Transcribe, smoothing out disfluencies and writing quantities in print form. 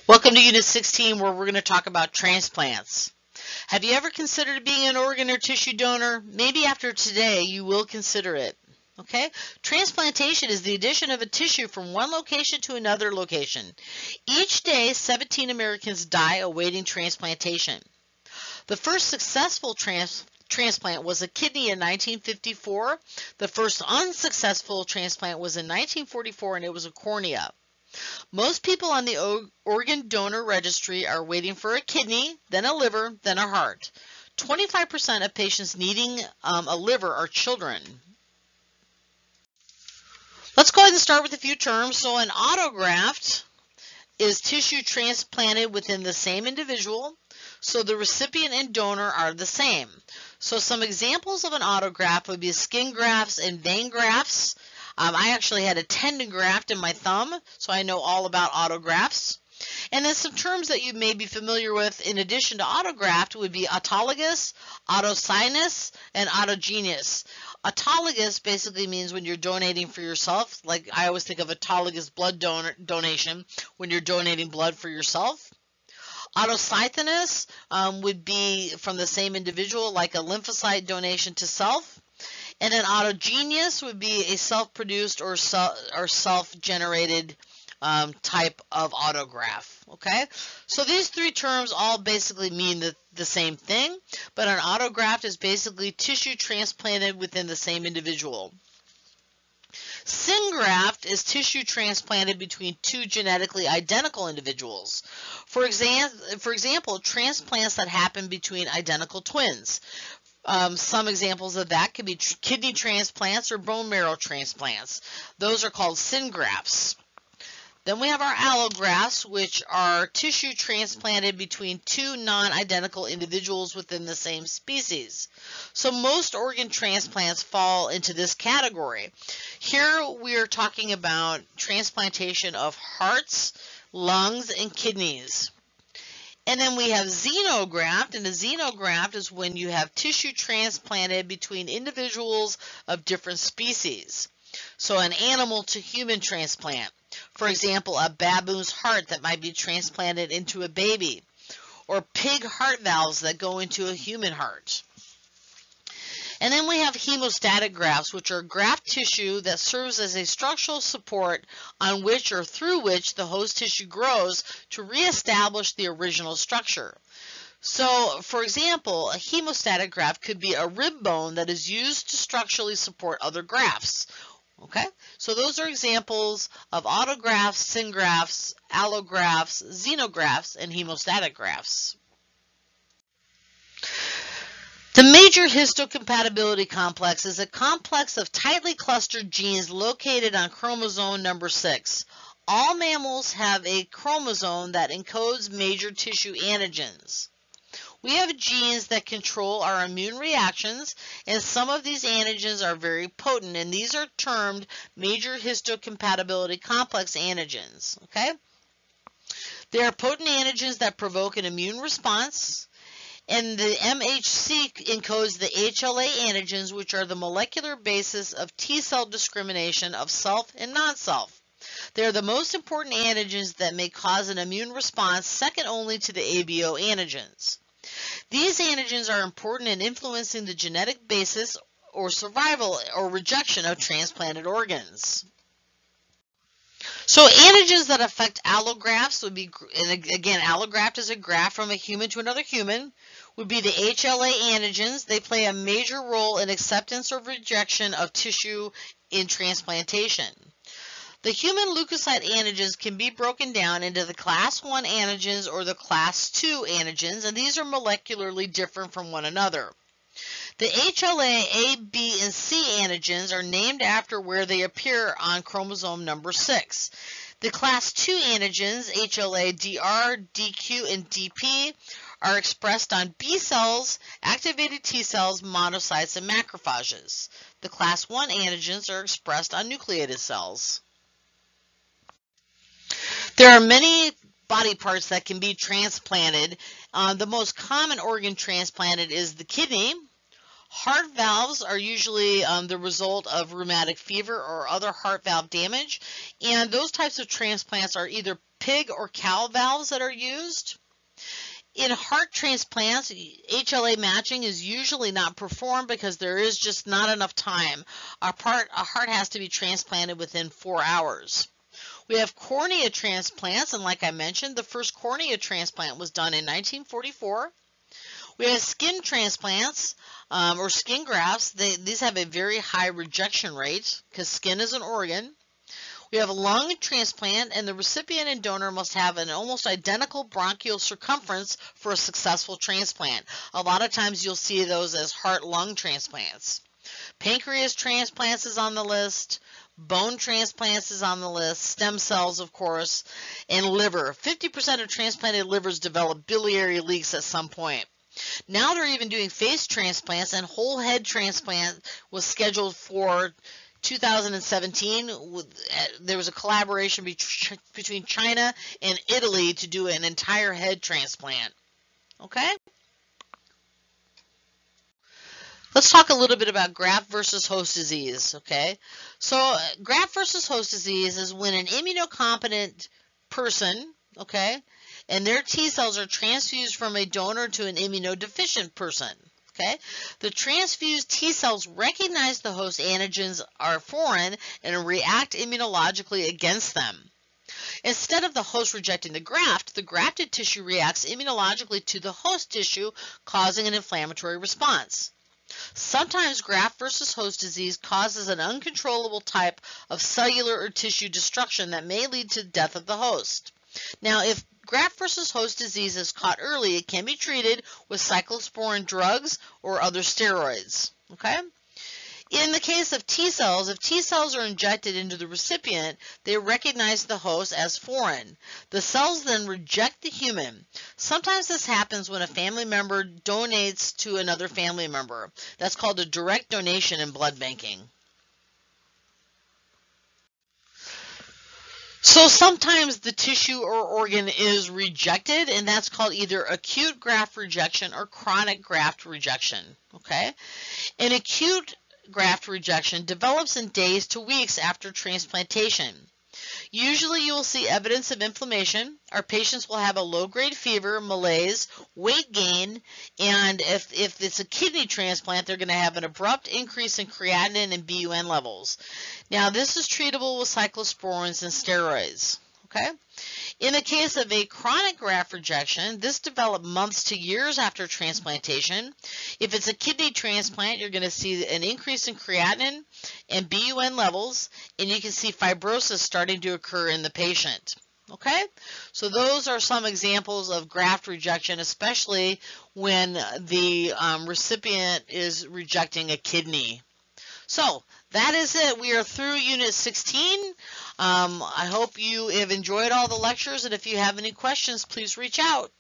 Welcome to Unit 16, where we're going to talk about transplants. Have you ever considered being an organ or tissue donor? Maybe after today you will consider it. Okay? Transplantation is the addition of a tissue from one location to another location. Each day, 17 Americans die awaiting transplantation. The first successful transplant was a kidney in 1954. The first unsuccessful transplant was in 1944, and it was a cornea. Most people on the organ donor registry are waiting for a kidney, then a liver, then a heart. 25% of patients needing a liver are children. Let's go ahead and start with a few terms. So an autograft is tissue transplanted within the same individual, so the recipient and donor are the same. So some examples of an autograft would be skin grafts and vein grafts. I actually had a tendon graft in my thumb, so I know all about autografts. And then some terms that you may be familiar with in addition to autograft would be autologous, autogenous, and autogenous. Autologous basically means when you're donating for yourself, like I always think of autologous blood donation when you're donating blood for yourself. Autocythinous would be from the same individual, like a lymphocyte donation to self. And then autogenous would be a self-produced or self-generated type of autograft. Okay, so these three terms all basically mean the same thing, but an autograft is basically tissue transplanted within the same individual. Syngraft is tissue transplanted between two genetically identical individuals. For example, transplants that happen between identical twins. Some examples of that could be kidney transplants or bone marrow transplants. Those are called syngrafts. Then we have our allografts, which are tissue transplanted between two non-identical individuals within the same species. So most organ transplants fall into this category. Here we are talking about transplantation of hearts, lungs, and kidneys. And then we have xenograft, and a xenograft is when you have tissue transplanted between individuals of different species. So an animal to human transplant. For example, a baboon's heart that might be transplanted into a baby, or pig heart valves that go into a human heart. And then we have hemostatic grafts, which are graft tissue that serves as a structural support on which or through which the host tissue grows to reestablish the original structure. So, for example, a hemostatic graft could be a rib bone that is used to structurally support other grafts. Okay, so those are examples of autografts, syngrafts, allografts, xenografts, and hemostatic grafts. The major histocompatibility complex is a complex of tightly clustered genes located on chromosome number 6. All mammals have a chromosome that encodes major tissue antigens. We have genes that control our immune reactions, and some of these antigens are very potent, and these are termed major histocompatibility complex antigens. Okay? They are potent antigens that provoke an immune response. And the MHC encodes the HLA antigens, which are the molecular basis of T-cell discrimination of self and non-self. They are the most important antigens that may cause an immune response, second only to the ABO antigens. These antigens are important in influencing the genetic basis or survival or rejection of transplanted organs. So antigens that affect allografts would be, and again, allograft is a graft from a human to another human, would be the HLA antigens. They play a major role in acceptance or rejection of tissue in transplantation. The human leukocyte antigens can be broken down into the class 1 antigens or the class 2 antigens, and these are molecularly different from one another. The HLA A, B, and C antigens are named after where they appear on chromosome number 6. The class 2 antigens, HLA DR, DQ, and DP, are expressed on B cells, activated T cells, monocytes, and macrophages. The class 1 antigens are expressed on nucleated cells. There are many body parts that can be transplanted. The most common organ transplanted is the kidney. Heart valves are usually the result of rheumatic fever or other heart valve damage, and those types of transplants are either pig or cow valves that are used. In heart transplants, HLA matching is usually not performed because there is just not enough time. A heart has to be transplanted within 4 hours. We have cornea transplants, and like I mentioned, the first cornea transplant was done in 1944. We have skin transplants or skin grafts. These have a very high rejection rate because skin is an organ. We have a lung transplant, and the recipient and donor must have an almost identical bronchial circumference for a successful transplant. A lot of times you'll see those as heart-lung transplants. Pancreas transplants is on the list. Bone transplants is on the list. Stem cells, of course, and liver. 50% of transplanted livers develop biliary leaks at some point. Now they're even doing face transplants, and whole head transplant was scheduled for 2017. There was a collaboration between China and Italy to do an entire head transplant. Okay? Let's talk a little bit about graft versus host disease. Okay? So graft versus host disease is when an immunocompetent person, okay, and their T cells are transfused from a donor to an immunodeficient person. Okay? The transfused T cells recognize the host antigens are foreign and react immunologically against them. Instead of the host rejecting the grafted tissue reacts immunologically to the host tissue, causing an inflammatory response. Sometimes graft versus host disease causes an uncontrollable type of cellular or tissue destruction that may lead to the death of the host. Now, if graft versus host disease is caught early, it can be treated with cyclosporin drugs or other steroids. Okay? In the case of T cells, if T cells are injected into the recipient, they recognize the host as foreign. The cells then reject the human. Sometimes this happens when a family member donates to another family member. That's called a direct donation in blood banking. So sometimes the tissue or organ is rejected, and that's called either acute graft rejection or chronic graft rejection. Okay? An acute graft rejection develops in days to weeks after transplantation. Usually you will see evidence of inflammation. Our patients will have a low-grade fever, malaise, weight gain, and if it's a kidney transplant, they're going to have an abrupt increase in creatinine and BUN levels. Now, this is treatable with cyclosporins and steroids. Okay? In the case of a chronic graft rejection, this developed months to years after transplantation. If it's a kidney transplant, you're going to see an increase in creatinine and BUN levels, and you can see fibrosis starting to occur in the patient. Okay? So those are some examples of graft rejection, especially when the recipient is rejecting a kidney. So that is it. We are through Unit 16. I hope you have enjoyed all the lectures, and if you have any questions, please reach out.